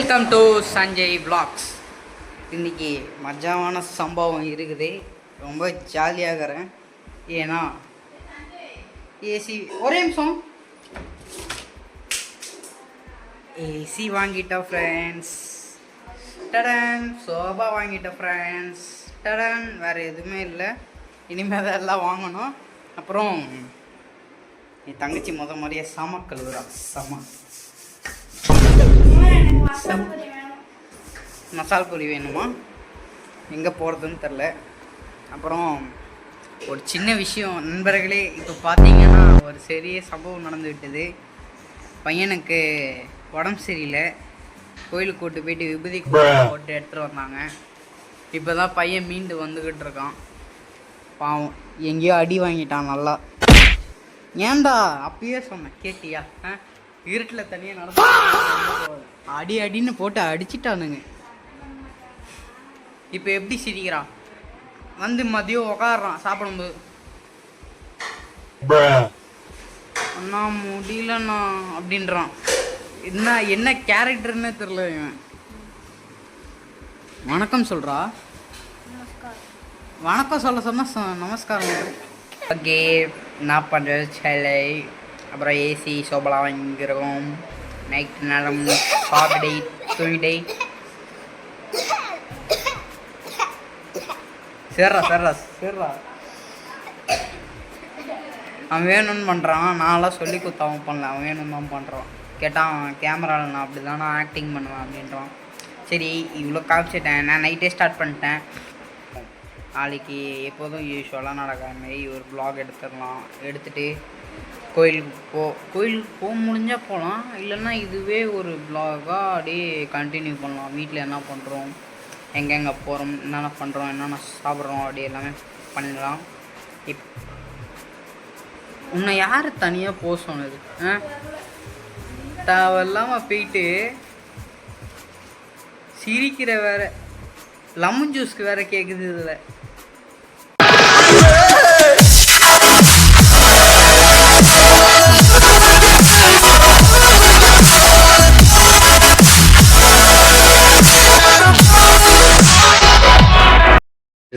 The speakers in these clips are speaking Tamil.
Welcome to Sanjay vlogs. இன்றைக்கி மஜாவான சம்பவம் இருக்குது. ரொம்ப ஜாலியாகிறேன். ஏன்னா ஏசி ஒரே நிமிஷம் ஏசி வாங்கிட்டோம் ஃப்ரெண்ட்ஸ். டடன் சோபா வாங்கிட்டோம் ஃப்ரெண்ட்ஸ். டடன் வேறு எதுவுமே இல்லை. இனிமேல் தான் எல்லாம் வாங்கணும். அப்புறம் என் தங்கச்சி மாதிரியே சம கழுவுறா. மசால் பொரி வேணுமா? எங்கே போகிறதுன்னு தெரில. அப்புறம் ஒரு சின்ன விஷயம் நண்பர்களே, இப்போ பார்த்தீங்கன்னா ஒரு பெரிய சம்பவம் நடந்து விட்டது. பையனுக்கு உடம்பு சரியில்லை. கோயிலுக்கு கூட்டு போயிட்டு விபூதி போட்டு எடுத்துகிட்டு வந்தாங்க. இப்போ தான் பையன் மீண்டு வந்துக்கிட்டு இருக்கான். பாவம் எங்கேயோ அடி வாங்கிட்டான் நல்லா. ஏன்டா அப்பயே சொன்னேன் கேட்டியா? இருட்டில் தனியாக நடந்து அடி அடின்னு போட்டு அடிச்சிட்டானுங்க. இப்போ எப்படி சிரிக்கிறான்? வந்து மதியம் உக்காடுறான் சாப்பிடும்போது. அண்ணா முடியலண்ணா அப்படின்றான். என்ன கேரக்டர்னு தெரியல. இவன் வணக்கம் சொல்கிறா. வணக்கம் சொல்ல சொன்னால் நமஸ்காரம். ஓகே நான் பண்ணுறது சேலை. அப்புறம் ஏசி சோபலாம் வாங்கிக்கிறோம். நைட் நேரம் சாப்பிடை துணிடை. சேர்றா அவன் வேணும்னு பண்ணுறான். நான்லாம் சொல்லி கொடுத்து அவன் பண்ணல. அவன் வேணும்னு தான் பண்ணுறான். கேட்டான் கேமராவில் நான் அப்படி தான் நான் ஆக்டிங் பண்ணுவேன் அப்படின்றான். சரி இவ்வளோ காமிச்சிட்டேன். நான் நைட்டே ஸ்டார்ட் பண்ணிட்டேன். நாளைக்கு எப்போதும் யூஸ்வலாக நடக்கிற மாரி ஒரு vlog எடுத்துடலாம். எடுத்துகிட்டு கோயிலுக்கு போக முடிஞ்சால் போகலாம். இல்லைன்னா இதுவே ஒரு vlog-ஆக அப்படியே கண்டினியூ பண்ணலாம். வீட்டில் என்ன பண்ணுறோம், எங்கெங்கே போகிறோம், என்னென்ன பண்ணுறோம், என்னென்ன சாப்பிட்றோம், அப்படி எல்லாமே பண்ணலாம். உன்னை யார் தனியாக போக சொன்னது? தேவையில்லாமல் போயிட்டு சிரிக்கிற வேற. லெமன் ஜூஸ்க்கு வேற கேட்குது இதில்.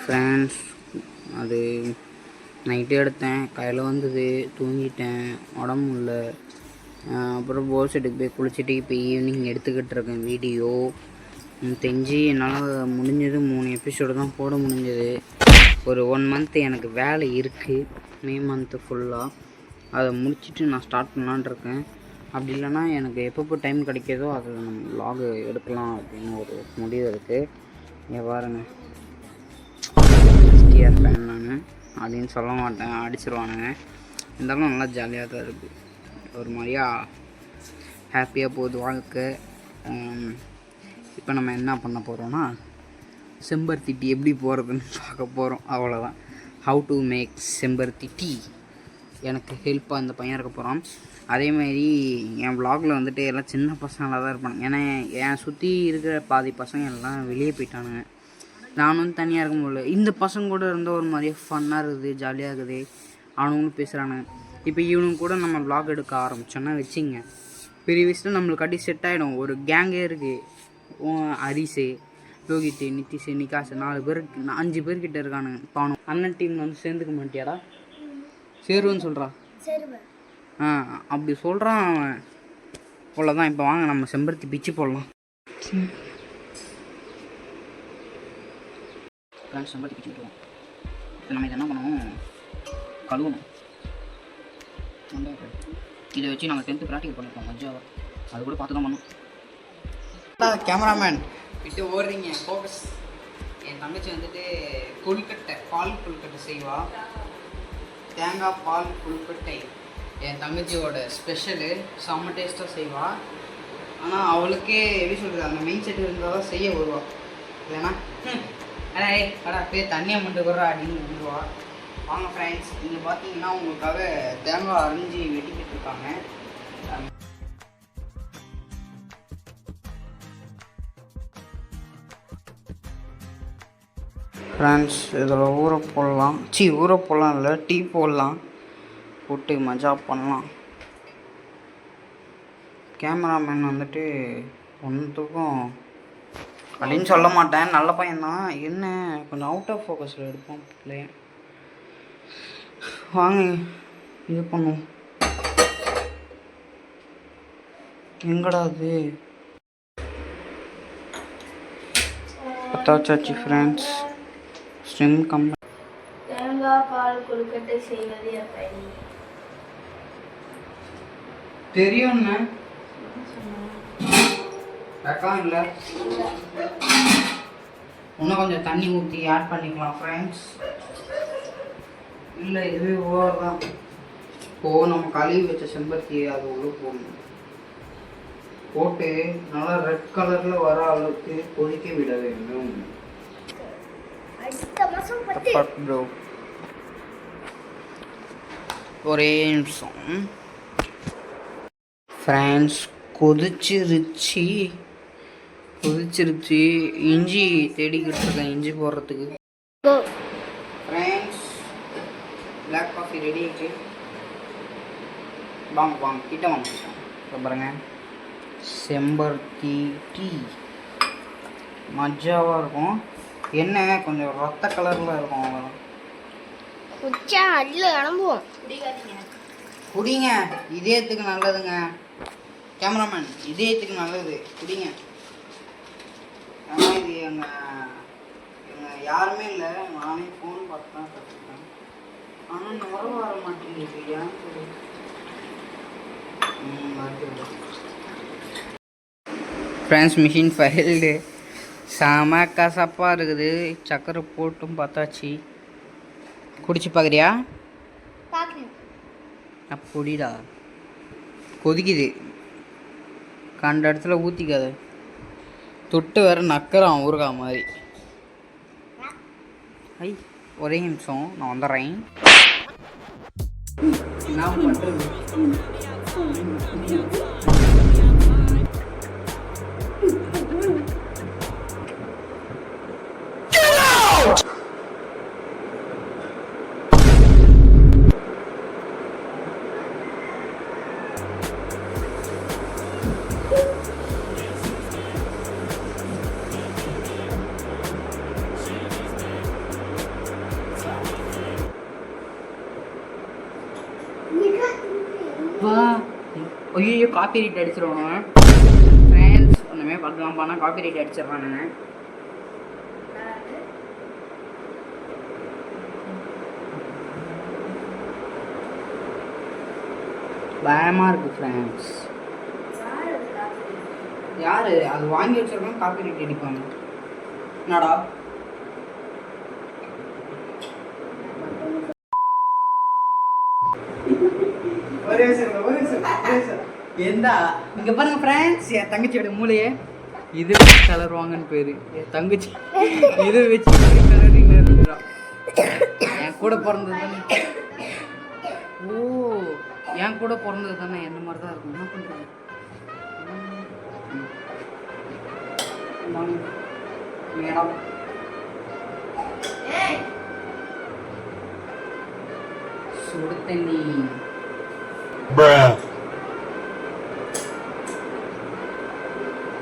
ஃப்ரெண்ட்ஸ் அது நைட்டு எடுத்தேன். கையில் வந்தது. தூங்கிட்டேன். உடம்பு இல்லை. அப்புறம் போர் செட்டுக்கு போய் குளிச்சுட்டு இப்போ ஈவினிங் எடுத்துக்கிட்டு இருக்கேன் வீடியோ. தெரிஞ்சு என்னால் முடிஞ்சது 3 எபிசோடு தான் போட முடிஞ்சது. ஒரு 1 மந்த் எனக்கு வேலை இருக்குது. மே மந்த்து ஃபுல்லாக அதை முடிச்சுட்டு நான் ஸ்டார்ட் பண்ணலான் இருக்கேன். அப்படி இல்லைன்னா எனக்கு எப்பப்போ டைம் கிடைக்கிதோ அதை நம்ம vlog எடுக்கலாம் அப்படின்னு ஒரு முடிவு இருக்குது. இங்கே பாருங்க, ஃபேன் நான் அப்படின்னு சொல்ல மாட்டேன், அடிச்சிருவானுங்க. இருந்தாலும் நல்லா ஜாலியாக தான் இருக்குது. ஒரு மாதிரியா ஹாப்பியாக போகுது வாழ்க்கை. இப்போ நம்ம என்ன பண்ண போகிறோன்னா செம்பருத்தி டீ எப்படி போகிறதுன்னு பார்க்க போகிறோம். அவ்வளோதான். ஹவு டு மேக் செம்பருத்தி டீ எனக்கு ஹெல்ப்பாக இந்த பையன் இருக்க போகிறான். அதேமாரி என் vlogல வந்துட்டு எல்லாம் சின்ன பசங்களாக தான் இருப்பானுங்க. ஏன்னா என் சுற்றி இருக்கிற பாதி பசங்க எல்லாம் வெளியே போயிட்டானுங்க. நானும் தனியாக இருக்க முடியல. இந்த பசங்க கூட இருந்தால் ஒரு மாதிரியே ஃபன்னாக இருக்குது, ஜாலியாக இருக்குது. அவனுங்களும் பேசுகிறானுங்க. இப்போ இவனுங்க கூட நம்ம vlog எடுக்க ஆரம்பித்தோன்னா வச்சுங்க, பெரிய வயசில் நம்மளுக்கு அடி செட் ஆகிடும். ஒரு கேங்கே இருக்குது. ஹரிசு, யோகித்து, நித்திஷ், நிகாஷ் 4 பேர் 5 பேர்கிட்ட இருக்கானுங்க. பானும் அண்ணன் டீமில் வந்து சேர்ந்துக்க மாட்டியாடா? சேருன்னு சொல்கிறா. அப்படி சொல்கிறான் அவன். அவ்வளோதான். இப்போ வாங்க நம்ம செம்பருத்தி பிச்சு போடலாம். செம்பருத்தி பிச்சுட்டுருவோம். இப்போ நம்ம இதை என்ன பண்ணுவோம், கழுவணும். இதை வச்சு நாங்கள் 10th ப்ராக்டிக்கல் பண்ணியிருக்கோம் மஜாவை. அது கூட பார்த்து தான் பண்ணோம். கேமராமேன் விட்டு ஓடுறீங்க, ஃபோக்கஸ். என் தங்கச்சி வந்துட்டு கொழுக்கட்டை, பால் கொழுக்கட்டை செய்வா. தேங்காய் பால் கொழுக்கட்டை என் தங்கச்சியோட ஸ்பெஷலு. செம்ம டேஸ்ட்டாக செய்வா. ஆனால் அவளுக்கே எப்படி சொல்கிறது, அந்த மெயின் செட் இருந்தால் தான் செய்ய வருவாள். இல்லைன்னா அடா போய் தண்ணியை மட்டும் வர்றா அப்படின்னு வந்துடுவா. வாங்க ஃப்ரெண்ட்ஸ், இங்கே பார்த்தீங்கன்னா உங்களுக்காக தேங்காய் அரிஞ்சு வெட்டிக்கிட்டு இருக்காங்க. ஃப்ரெண்ட்ஸ் இதில் ஊற போடலாம். ஊற போடலாம் இல்லை, டீ போடலாம். போட்டு மஜா பண்ணலாம். கேமராமேன் வந்துட்டு ஒன்றுத்துக்கும் அப்படின்னு சொல்ல மாட்டேன், நல்ல பையன்தான். என்ன கொஞ்சம் அவுட் ஆஃப் ஃபோக்கஸில் எடுப்போம் பிள்ளைய. வாங்க இது பண்ணுவோம். எங்கடா அது பத்தாச்சாச்சு ஃப்ரெண்ட்ஸ். ஸ்ட்ரிம் கம்மி. தேங்காய் பால் கொழுக்கட்டை செய்வது எப்படி தெரியும்ண்ணே. வெக்கம் இல்லை, இன்னும் கொஞ்சம் தண்ணி ஊற்றி ஆட் பண்ணிக்கலாம் ஃப்ரெண்ட்ஸ். இல்லை இதுவே ஓவர் தான். இப்போது நம்ம கழுவி வச்ச செம்பருத்தி அது உள்ள போடணும். போட்டு நல்லா ரெட் கலரில் வர அளவுக்கு கொதிக்க விட வேண்டும். ப்ரோ ஒரே நிமிஷம் ஃப்ரெண்ட்ஸ். கொதிச்சிருச்சு. இஞ்சி தேடிக்கிட்டு இருக்கேன், இஞ்சி போடுறதுக்கு. ஃப்ரெண்ட்ஸ் பிளாக் காஃபி ரெடி ஆகிடுச்சு. வாங்க கிட்ட வாங்க பாருங்க. செம்பருத்தி டீ மஜாவாக இருக்கும். என்ன கொஞ்சம் ரத்த கலரில் இருக்கும். அவ்வளோதான். குடிங்க, இதயத்துக்கு நல்லதுங்க. கேமராமேன், இதயத்துக்கு நல்லது, குடிங்க. ஆனால் இது எங்கள் யாருமே இல்லை, நானே ஃபோன் பார்த்து தான் கற்றுக்கிட்டேன். ஆனால் நுர வர மாட்டேங்குது, ஏன்னு சொல்லி. ஃப்ரெண்ட்ஸ் மிஷின் ஃபைல்டு செம கசப்பாக இருக்குது. சக்கரை போட்டும் பார்த்தாச்சு. குடிச்சு பார்க்குறியா? அப்படிடா கொதிக்குது. கண்ட இடத்துல ஊற்றிக்காத. தொட்டு வேற நக்கறான் ஊறுகாய் மாதிரி. ஐ ஒரே நிமிஷம் நான் வந்துடுறேன். என்ன பண்ணுறது? ஐயோ காப்பி ரைட் அடிச்சிருவானுங்க ஃப்ரெண்ட்ஸ். ஒன்றுமே பார்க்கலாம் பண்ணால் காப்பி ரைட் அடிச்சிடுறானுங்க. பயமாக இருக்குது ஃப்ரெண்ட்ஸ். யார் அது வாங்கி வச்சிருக்காங்க காப்பி ரைட் அடிப்பாங்க. என்னடா எந்தா இங்க பாருங்க ஃப்ரெண்ட்ஸ், என் தங்கச்சியோட மூளையே இது கலர் வாங்கன்னு பேரு. என் தங்கச்சி இதை வச்சு கலரிங்ல இருக்குறா. என் கூட பிறந்தது தானே. ஓ என் கூட பிறந்தது தானே, என்ன மாதிரி தான் இருக்கும். என்ன பண்றது? மேடம் சுடு தண்ணி.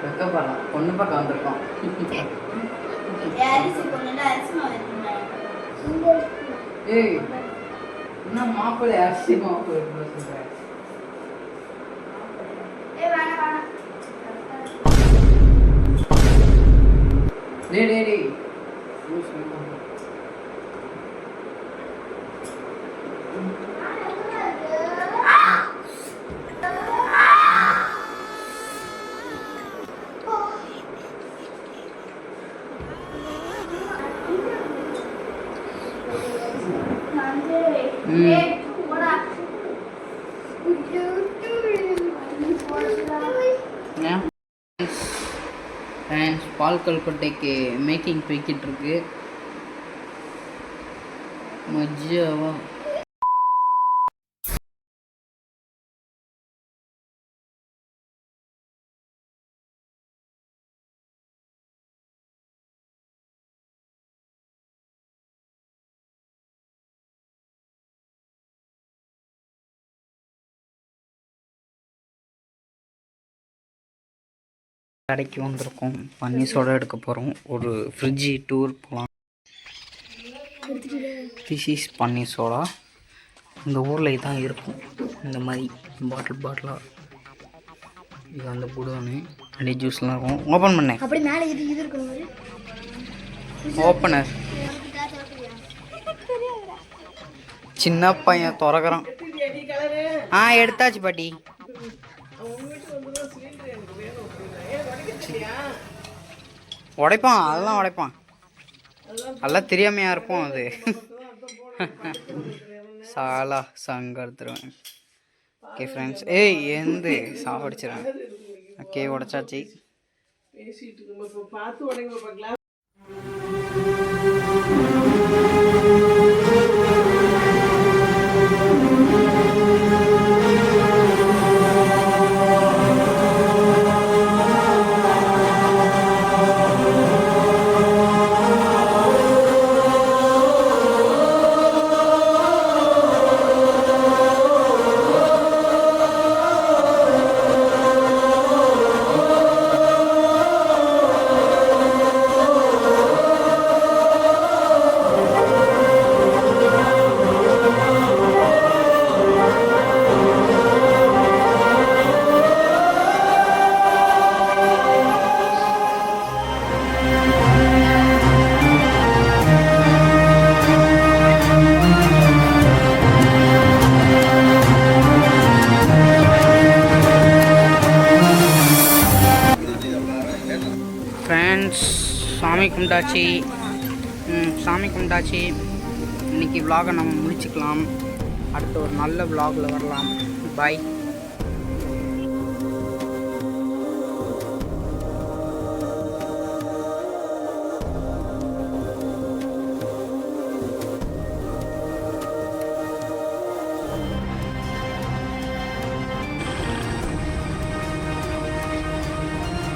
வெக்கப்படலாம், பொண்ணு பக்கம் வந்திருக்கோம். ஏய் என்ன மாப்பிள்ளை அரிசி மாப்பிள்ளை சொல்றேன். டேய் பால் கொழுக்கட்டைக்கு மேக்கிங் போய்கிட்டு இருக்கு. மஜாவா கடைக்கு வந்திருக்கோம். பன்னீர் சோடா எடுக்க போகிறோம். ஒரு ஃப்ரிட்ஜி டூர் போகலாம். This is panneer soda. இந்த ஊரில் தான் இருக்கும் இந்த மாதிரி பாட்டிலாக. இது அந்த குடோனு அப்படியே ஜூஸ்லாம் இருக்கும். ஓப்பன் பண்ணேன். அப்படி மேலே இது இருக்கும் ஓப்பனர். சின்ன பையன் திறக்கிறான். எடுத்தாச்சு பாட்டி. உடைப்பான், அதெல்லாம் உடைப்பான். அதெல்லாம் தெரியாமையா இருப்போம் அது. சாலா சங்கடுத்துருவேன். ஓகே ஃப்ரெண்ட்ஸ், எந்த சாப்பிடுச்சிடறேன். ஓகே, உடைச்சாச்சு. ஃப்ரெண்ட்ஸ், சாமி கும்பிட்டாச்சு. இன்றைக்கி விலாகை நம்ம முடிச்சுக்கலாம். அடுத்த ஒரு நல்ல விலாகில் வரலாம். பாய்.